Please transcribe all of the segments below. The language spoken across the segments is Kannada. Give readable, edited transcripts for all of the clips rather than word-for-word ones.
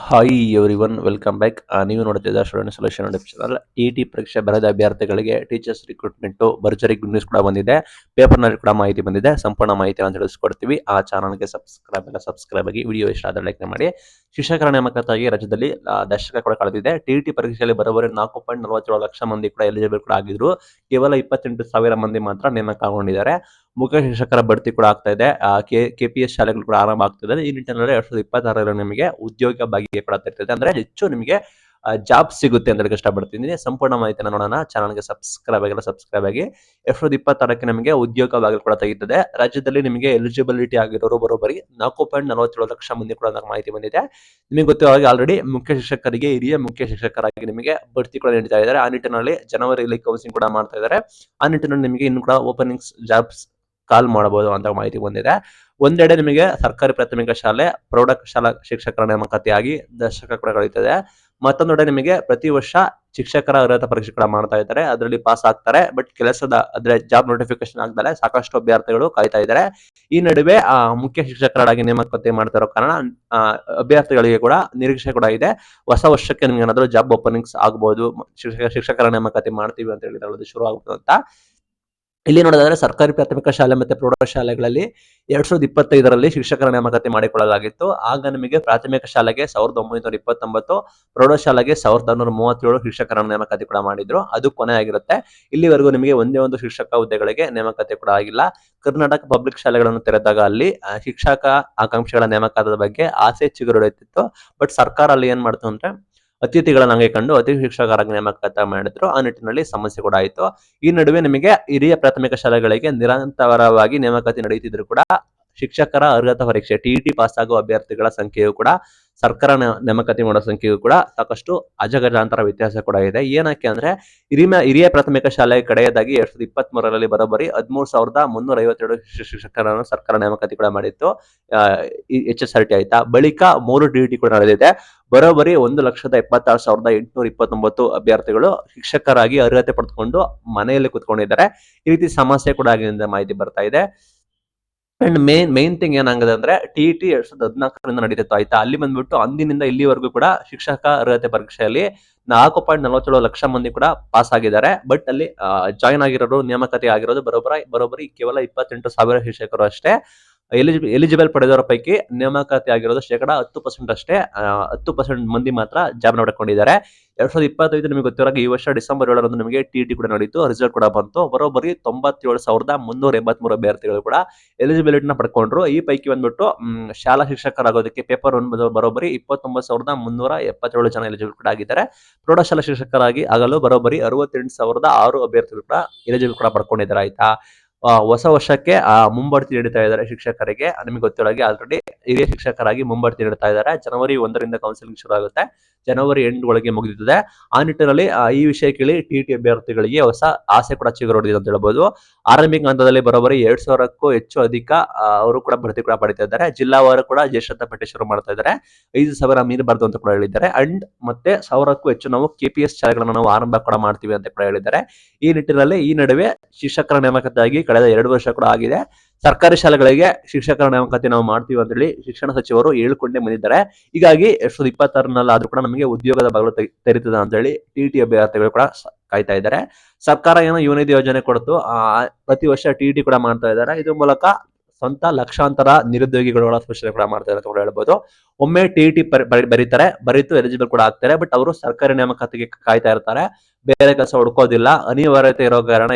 Hi everyone welcome back. ನೀವು ನೋಡ್ತಿದ್ದ student solution YouTube channel. T ಪರೀಕ್ಷೆ ಬರೆದ ಅಭ್ಯರ್ಥಿಗಳಿಗೆ ಟೀಚರ್ಸ್ ರಿಕ್ರೂಟ್ಮೆಂಟ್ ಭರ್ಜರಿ ಗುಡ್ ನ್ಯೂಸ್ ಕೂಡ ಬಂದಿದೆ. ಪೇಪರ್ನಲ್ಲಿ ಕೂಡ ಮಾಹಿತಿ ಬಂದಿದೆ. ಸಂಪೂರ್ಣ ಮಾಹಿತಿಯನ್ನು ತಿಳಿಸ್ಕೊಡ್ತೀವಿ. ಆ ಚಾನಲ್ಗೆ ಸಬ್ಸ್ಕ್ರೈಬ್ ಆಗಿ ವಿಡಿಯೋ ಇಷ್ಟ ಆದರೆ ಲೈಕ್ ಮಾಡಿ. ಶಿಕ್ಷಕರ ನೇಮಕಾತಿಯಾಗಿ ರಾಜ್ಯದಲ್ಲಿ ದಶಕ ಕೂಡ ಕಳೆದಿದೆ. ಟಿ ಪರೀಕ್ಷೆಯಲ್ಲಿ ಬರೋಬ್ಬರಿ 4.47 ಲಕ್ಷ ಮಂದಿ ಕೂಡ ಎಲಿಜಿಬಲ್ ಕೂಡ ಆಗಿದ್ರು. ಕೇವಲ 28,000 ಮಂದಿ ಮಾತ್ರ ನೇಮಕಗೊಂಡಿದ್ದಾರೆ. ಮುಖ್ಯ ಶಿಕ್ಷಕರ ಬಡ್ತಿ ಕೂಡ ಆಗ್ತಾ ಇದೆ. ಕೆಪಿಎಸ್ ಶಾಲೆಗಳು ಕೂಡ ಆರಂಭ ಆಗ್ತಿದೆ. ಈ ನಿಟ್ಟಿನಲ್ಲಿ 2026 ನಿಮಗೆ ಉದ್ಯೋಗ ಭಾಗ್ಯ ಕೂಡ ತರ್ತದೆ. ಅಂದ್ರೆ ಹೆಚ್ಚು ನಿಮಗೆ ಜಾಬ್ ಸಿಗುತ್ತೆ ಅಂತ ಹೇಳಕ್ ಇಷ್ಟಪಡ್ತೀನಿ. ಸಂಪೂರ್ಣ ಮಾಹಿತಿನ ನೋಡೋಣ. ಚಾನಲ್ಗೆ ಸಬ್ಸ್ಕ್ರೈಬ್ ಆಗಿ. 2026 ನಮಗೆ ಉದ್ಯೋಗ ಭಾಗ್ಯ ಕೂಡ ತೆಗೆಯುತ್ತದೆ. ರಾಜ್ಯದಲ್ಲಿ ನಿಮಗೆ ಎಲಿಜಿಬಿಲಿಟಿ ಆಗಿರೋರು ಬರೋಬ್ಬರಿ 4.47 ಲಕ್ಷ ಮಂದಿ ಕೂಡ ಮಾಹಿತಿ ಬಂದಿದೆ. ನಿಮಗೆ ಗೊತ್ತಿರೋ ಹಾಗೆ ಆಲ್ರೆಡಿ ಮುಖ್ಯ ಶಿಕ್ಷಕರಿಗೆ ಹಿರಿಯ ಮುಖ್ಯ ಶಿಕ್ಷಕರಾಗಿ ನಿಮಗೆ ಬಡ್ತಿ ಕೂಡ ನೀಡ್ತಾ ಇದ್ದಾರೆ. ಆ ನಿಟ್ಟಿನಲ್ಲಿ ಜನವರಿಯಲ್ಲಿ ಕೌನ್ಸಿಲಿಂಗ್ ಕೂಡ ಮಾಡ್ತಾ ಇದ್ದಾರೆ. ಆ ನಿಟ್ಟಿನಲ್ಲಿ ನಿಮಗೆ ಇನ್ನು ಕೂಡ ಓಪನಿಂಗ್ಸ್ ಜಾಬ್ಸ್ ಕಾಲ್ ಮಾಡಬಹುದು ಅಂತ ಮಾಹಿತಿ ಬಂದಿದೆ. ಒಂದೆಡೆ ನಿಮಗೆ ಸರ್ಕಾರಿ ಪ್ರಾಥಮಿಕ ಶಾಲೆ ಪ್ರೌಢಶಾಲಾ ಶಿಕ್ಷಕರ ನೇಮಕಾತಿಯಾಗಿ ದಶಕ ಕೂಡ ಕಳೀತದೆ. ಮತ್ತೊಂದೆಡೆ ನಿಮಗೆ ಪ್ರತಿ ವರ್ಷ ಶಿಕ್ಷಕರ ಅರ್ಹತಾ ಪರೀಕ್ಷೆ ಕೂಡ ಮಾಡ್ತಾ ಇದ್ದಾರೆ. ಅದರಲ್ಲಿ ಪಾಸ್ ಆಗ್ತಾರೆ. ಬಟ್ ಕೆಲಸದ ಅಂದ್ರೆ ಜಾಬ್ ನೋಟಿಫಿಕೇಶನ್ ಆಗ್ದಲೆ ಸಾಕಷ್ಟು ಅಭ್ಯರ್ಥಿಗಳು ಕಾಯ್ತಾ ಇದ್ದಾರೆ. ಈ ನಡುವೆ ಮುಖ್ಯ ಶಿಕ್ಷಕರಾಗಿ ನೇಮಕಾತಿ ಮಾಡ್ತಾ ಇರೋ ಕಾರಣ ಅಭ್ಯರ್ಥಿಗಳಿಗೆ ಕೂಡ ನಿರೀಕ್ಷೆ ಕೂಡ ಇದೆ. ಹೊಸ ವರ್ಷಕ್ಕೆ ನಿಮ್ಗೆ ಏನಾದ್ರು ಜಾಬ್ ಓಪನಿಂಗ್ಸ್ ಆಗ್ಬಹುದು, ಶಿಕ್ಷಕರ ನೇಮಕಾತಿ ಮಾಡ್ತೀವಿ ಅಂತ ಹೇಳಿ ಶುರು ಆಗುತ್ತೆ ಅಂತ. ಇಲ್ಲಿ ನೋಡೋದಾದ್ರೆ ಸರ್ಕಾರಿ ಪ್ರಾಥಮಿಕ ಶಾಲೆ ಮತ್ತೆ ಪ್ರೌಢಶಾಲೆಗಳಲ್ಲಿ 2025ರಲ್ಲಿ ಶಿಕ್ಷಕರ ನೇಮಕಾತಿ ಮಾಡಿಕೊಳ್ಳಲಾಗಿತ್ತು. ಆಗ ನಿಮಗೆ ಪ್ರಾಥಮಿಕ ಶಾಲೆಗೆ 1929, ಪ್ರೌಢಶಾಲೆಗೆ 1937 ಶಿಕ್ಷಕರ ನೇಮಕಾತಿ ಕೂಡ ಮಾಡಿದ್ರು. ಅದು ಕೊನೆ ಆಗಿರುತ್ತೆ. ಇಲ್ಲಿವರೆಗೂ ನಿಮಗೆ ಒಂದೇ ಒಂದು ಶಿಕ್ಷಕ ಹುದ್ದೆಗಳಿಗೆ ನೇಮಕಾತಿ ಕೂಡ ಆಗಿಲ್ಲ. ಕರ್ನಾಟಕ ಪಬ್ಲಿಕ್ ಶಾಲೆಗಳನ್ನು ತೆರೆದಾಗ ಅಲ್ಲಿ ಶಿಕ್ಷಕ ಆಕಾಂಕ್ಷಿಗಳ ನೇಮಕಾತದ ಬಗ್ಗೆ ಆಸೆ ಚಿಗುರೊಡೆಯುತ್ತಿತ್ತು. ಬಟ್ ಸರ್ಕಾರ ಅಲ್ಲಿ ಏನ್ ಮಾಡ್ತು ಅಂದ್ರೆ ಅತಿಥಿಗಳನ್ನ ಹಂಗೆ ಕಂಡು ಅತಿಥಿ ಶಿಕ್ಷಕರಾಗಿ ನೇಮಕಾತಿ ಮಾಡಿದ್ರು. ಆ ನಿಟ್ಟಿನಲ್ಲಿ ಸಮಸ್ಯೆ ಕೂಡ ಆಯಿತು. ಈ ನಡುವೆ ನಿಮಗೆ ಹಿರಿಯ ಪ್ರಾಥಮಿಕ ಶಾಲೆಗಳಿಗೆ ನಿರಂತರವಾಗಿ ನೇಮಕಾತಿ ನಡೆಯುತ್ತಿದ್ರು ಕೂಡ ಶಿಕ್ಷಕರ ಅರ್ಹತಾ ಪರೀಕ್ಷೆ ಟಿಇಟಿ ಪಾಸ್ ಆಗುವ ಅಭ್ಯರ್ಥಿಗಳ ಸಂಖ್ಯೆಯು ಕೂಡ ಸರ್ಕಾರ ನೇಮಕಾತಿ ಮಾಡೋ ಸಂಖ್ಯೆಯು ಕೂಡ ಸಾಕಷ್ಟು ಅಜಗಜಾಂತರ ವ್ಯತ್ಯಾಸ ಕೂಡ ಇದೆ. ಏನಕ್ಕೆ ಅಂದ್ರೆ ಹಿರಿಯ ಪ್ರಾಥಮಿಕ ಶಾಲೆ ಕಡೆಯದಾಗಿ 2023ರಲ್ಲಿ ಬರೋಬ್ಬರಿ 13,352 ಶಿಕ್ಷಕರನ್ನು ಸರ್ಕಾರ ನೇಮಕಾತಿ ಕೂಡ ಮಾಡಿತ್ತು. HSRT ಆಯ್ತಾ. ಬಳಿಕ 3 ಟಿಇಟಿ ಕೂಡ ನಡೆದಿದೆ. ಬರೋಬ್ಬರಿ 1,76,829 ಅಭ್ಯರ್ಥಿಗಳು ಶಿಕ್ಷಕರಾಗಿ ಅರ್ಹತೆ ಪಡೆದುಕೊಂಡು ಮನೆಯಲ್ಲಿ ಕುತ್ಕೊಂಡಿದ್ದಾರೆ. ಈ ರೀತಿ ಸಮಸ್ಯೆ ಕೂಡ ಆಗಿದೆ ಮಾಹಿತಿ ಬರ್ತಾ ಇದೆ. ಅಂಡ್ ಮೇನ್ ಥಿಂಗ್ ಏನಾಗಿದೆ ಅಂದ್ರೆ ಟಿಇಟಿ 2014ರಿಂದ ನಡೀತಿತ್ತು ಆಯ್ತಾ. ಅಲ್ಲಿ ಬಂದ್ಬಿಟ್ಟು ಅಂದಿನಿಂದ ಇಲ್ಲಿವರೆಗೂ ಕೂಡ ಶಿಕ್ಷಕ ಅರ್ಹತೆ ಪರೀಕ್ಷೆಯಲ್ಲಿ 4.47 ಲಕ್ಷ ಮಂದಿ ಕೂಡ ಪಾಸ್ ಆಗಿದ್ದಾರೆ. ಬಟ್ ಅಲ್ಲಿ ಜಾಯಿನ್ ಆಗಿರೋರು ನೇಮಕಾತಿ ಆಗಿರೋದು ಬರೋಬ್ಬರಿ ಕೇವಲ 28,000 ಶಿಕ್ಷಕರು ಅಷ್ಟೇ. ಎಲಿಜಿಬಲ್ ಪಡೆದವರ ಪೈಕಿ ನೇಮಕಾತಿ ಆಗಿರೋದು 10% ಅಷ್ಟೇ. 10% ಮಂದಿ ಮಾತ್ರ ಜಾಬ್ ಪಡ್ಕೊಂಡಿದ್ದಾರೆ. 2025 ನಿಮಗೆ ಗೊತ್ತಿರೋ ಈ ವರ್ಷ ಡಿಸೆಂಬರ್ 7ರಂದು ನಿಮಗೆ ಟಿಇಟಿ ಕೂಡ ನಡೀತು. ರಿಸಲ್ಟ್ ಕೂಡ ಬಂತು. ಬರೋಬ್ಬರಿ 97,383 ಅಭ್ಯರ್ಥಿಗಳು ಕೂಡ ಎಲಿಜಿಬಿಲಿಟಿನ ಪಡ್ಕೊಂಡ್ರು. ಈ ಪೈಕಿ ಬಂದ್ಬಿಟ್ಟು ಶಾಲಾ ಶಿಕ್ಷಕರಾಗೋದಕ್ಕೆ ಪೇಪರ್ 1 ಬರೋಬ್ಬರಿ 29,377 ಜನ ಎಲಿಜಿಬಲ್ ಕೂಡ ಆಗಿದ್ದಾರೆ. ಪ್ರೌಢಶಾಲಾ ಶಿಕ್ಷಕರಾಗಿ ಆಗಲು ಬರೋಬ್ಬರಿ 68,006 ಅಭ್ಯರ್ಥಿಗಳು ಕೂಡ ಎಲಿಜಿಬಲ್ ಕೂಡ ಪಡ್ಕೊಂಡಿದ್ದಾರೆ ಆಯ್ತಾ. ಹೊಸ ವರ್ಷಕ್ಕೆ ಮುಂಬಡ್ತಿ ನೀಡ್ತಾ ಇದ್ದಾರೆ ಶಿಕ್ಷಕರಿಗೆ. ನಿಮಗೆ ಗೊತ್ತಿರೋಗೆ ಆಲ್ರೆಡಿ ಹಿರಿಯ ಶಿಕ್ಷಕರಾಗಿ ಮುಂಬಡ್ತಿ ನೀಡ್ತಾ ಇದ್ದಾರೆ. ಜನವರಿ 1ರಿಂದ ಕೌನ್ಸಿಲಿಂಗ್ ಶುರು ಆಗುತ್ತೆ. ಜನವರಿ ಎಂಡ್ ಒಳಗೆ ಮುಗಿದಿದೆ. ಆ ನಿಟ್ಟಿನಲ್ಲಿ ಈ ವಿಷಯ ಕೇಳಿ ಟಿಇಟಿ ಅಭ್ಯರ್ಥಿಗಳಿಗೆ ಹೊಸ ಆಸೆ ಕೂಡ ಚಿಗುರೊಡೆದಿದೆ ಅಂತ ಹೇಳ್ಬೋದು. ಆರಂಭಿಕ ಹಂತದಲ್ಲಿ ಬರೋಬ್ಬರಿ 2,000ಕ್ಕೂ ಹೆಚ್ಚು ಅಧಿಕ ಅವರು ಕೂಡ ಭರ್ತಿ ಕೂಡ ಪಡಿತಾ ಇದ್ದಾರೆ. ಜಿಲ್ಲಾವಾರು ಕೂಡ ಜ್ಯೇಷ್ಠತಾ ಪಟ್ಟಿ ಶುರು ಮಾಡ್ತಾ ಇದ್ದಾರೆ. 5,000 ಮೀರಬಾರ್ದು ಅಂತ ಕೂಡ ಹೇಳಿದ್ದಾರೆ. ಅಂಡ್ ಮತ್ತೆ 1,000ಕ್ಕೂ ಹೆಚ್ಚು ನಾವು ಕೆಪಿಎಸ್ ಶಾಲೆಗಳನ್ನು ನಾವು ಆರಂಭ ಕೂಡ ಮಾಡ್ತೀವಿ ಅಂತ ಕೂಡ ಹೇಳಿದ್ದಾರೆ. ಈ ನಿಟ್ಟಿನಲ್ಲಿ ಈ ನಡುವೆ ಶಿಕ್ಷಕರ ನೇಮಕಾತಿಯಾಗಿ ಕಳೆದ 2 ವರ್ಷ ಕೂಡ ಆಗಿದೆ. ಸರ್ಕಾರಿ ಶಾಲೆಗಳಿಗೆ ಶಿಕ್ಷಕರ ನೇಮಕಾತಿ ನಾವು ಮಾಡ್ತೀವಿ ಅಂತ ಹೇಳಿ ಶಿಕ್ಷಣ ಸಚಿವರು ಹೇಳಿಕೊಂಡೇ ಬಂದಿದ್ದಾರೆ. ಹೀಗಾಗಿ 2026ನಲ್ಲಿ ಆದ್ರೂ ಕೂಡ ನಮಗೆ ಉದ್ಯೋಗದ ಬಾಗಿಲು ತೆರೀತದೆ ಅಂತ ಹೇಳಿ ಟಿಇಟಿ ಅಭ್ಯರ್ಥಿಗಳು ಕೂಡ ಕಾಯ್ತಾ ಇದ್ದಾರೆ. ಸರ್ಕಾರ ಏನೋ ಯುವನಿಧಿ ಯೋಜನೆ ಕೊಡ್ತು. ಪ್ರತಿ ವರ್ಷ ಟಿಇಟಿ ಕೂಡ ಮಾಡ್ತಾ ಇದ್ದಾರೆ. ಇದ್ರ ಮೂಲಕ ಸ್ವಂತ ಲಕ್ಷಾಂತರ ನಿರುದ್ಯೋಗಿಗಳ ಸ್ಪರ್ಶನೆ ಕೂಡ ಮಾಡ್ತಾ ಇದ್ದಾರೆ ಅಂತ ಕೂಡ ಹೇಳ್ಬೋದು. ಒಮ್ಮೆ ಟಿಇಟಿ ಬರೀತು ಎಲಿಜಿಬಲ್ ಕೂಡ ಆಗ್ತಾರೆ. ಬಟ್ ಅವರು ಸರ್ಕಾರಿ ನೇಮಕಾತಿಗೆ ಕಾಯ್ತಾ ಇರ್ತಾರೆ. ಬೇರೆ ಕೆಲಸ ಹುಡ್ಕೋದಿಲ್ಲ. ಅನಿವಾರ್ಯತೆ ಇರೋ ಕಾರಣ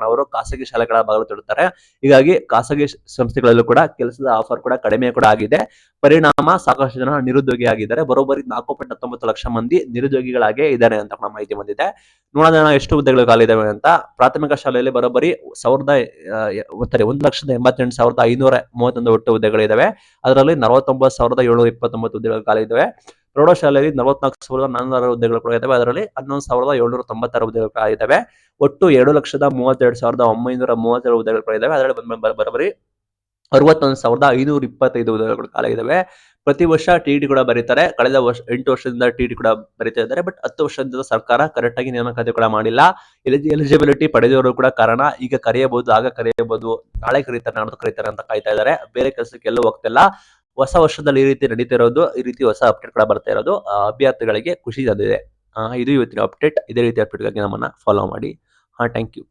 ಅವರು ಖಾಸಗಿ ಶಾಲೆಗಳ ಬಾಗಿಲು ತಳ್ಳುತ್ತಾರೆ. ಹೀಗಾಗಿ ಖಾಸಗಿ ಸಂಸ್ಥೆಗಳಲ್ಲೂ ಕೂಡ ಕೆಲಸದ ಆಫರ್ ಕೂಡ ಕಡಿಮೆ ಕೂಡ ಆಗಿದೆ. ಪರಿಣಾಮ ಸಾಕಷ್ಟು ಜನ ನಿರುದ್ಯೋಗಿ ಆಗಿದ್ದಾರೆ. ಬರೋಬ್ಬರಿ 4.19 ಲಕ್ಷ ಮಂದಿ ನಿರುದ್ಯೋಗಿಗಳಾಗೇ ಇದ್ದಾರೆ ಅಂತ ಮಾಹಿತಿ ಬಂದಿದೆ. ನೋಡೋಣ ಎಷ್ಟು ಹುದ್ದೆಗಳು ಖಾಲಿದಾವೆ ಅಂತ. ಪ್ರಾಥಮಿಕ ಶಾಲೆಯಲ್ಲಿ ಬರೋಬ್ಬರಿ 1,88,531 ಒಟ್ಟು ಹುದ್ದೆಗಳಿದಾವೆ. ಅದರಲ್ಲಿ 49,729 ಹುದ್ದೆಗಳು ಖಾಲಿ ಇದಾವೆ. ಪ್ರೌಢಶಾಲೆಯಲ್ಲಿ 44,400 ಹುದ್ದೆಗಳು ಕೂಡ ಇದಾವೆ. ಅದರಲ್ಲಿ 11,796 ಹುದ್ದೆಗಳು ಕೂಡ ಇದಾವೆ. ಒಟ್ಟು 2,32,932 ಹುದ್ದೆಗಳು ಕೂಡ ಇದಾವೆ. ಅದರಲ್ಲಿ ಬರೋಬ್ಬರಿ 61,525 ಹುದ್ದೆಗಳು ಖಾಲಿ ಇದಾವೆ. ಪ್ರತಿ ವರ್ಷ ಟಿಇಟಿ ಕೂಡ ಬರೀತಾರೆ. ಕಳೆದ 8 ವರ್ಷದಿಂದ ಟಿಇಟಿ ಕೂಡ ಬರೀತಾ ಇದ್ದಾರೆ. ಬಟ್ 10 ವರ್ಷದಿಂದ ಸರ್ಕಾರ ಕರೆಕ್ಟ್ ಆಗಿ ನೇಮಕಾತಿ ಕೂಡ ಮಾಡಿಲ್ಲ. ಎಲಿಜಿಬಿಲಿಟಿ ಪಡೆದವರು ಕೂಡ ಕಾರಣ ಈಗ ಕರೆಯಬಹುದು, ಆಗ ಕರೆಯಬಹುದು, ನಾಳೆ ಕರೀತಾರೆ, ನಾಡ್ದು ಕರೀತಾರೆ ಅಂತ ಕಾಯ್ತಾ ಇದ್ದಾರೆ. ಬೇರೆ ಕೆಲಸಕ್ಕೆ ಎಲ್ಲೂ ಹೋಗ್ತಿಲ್ಲ. ಹೊಸ ವರ್ಷದಲ್ಲಿ ಈ ರೀತಿ ನಡೀತಾ ಇರೋದು, ಈ ರೀತಿ ಹೊಸ ಅಪ್ಡೇಟ್ ಕೂಡ ಬರ್ತಾ ಇರೋದು ಅಭ್ಯರ್ಥಿಗಳಿಗೆ ಖುಷಿ ತಂದಿದೆ. ಇದು ಇವತ್ತಿನ ಅಪ್ಡೇಟ್. ಇದೇ ರೀತಿ ಅಪ್ಡೇಟ್‌ಗಾಗಿ ನಮ್ಮನ್ನ ಫಾಲೋ ಮಾಡಿ. Thank you.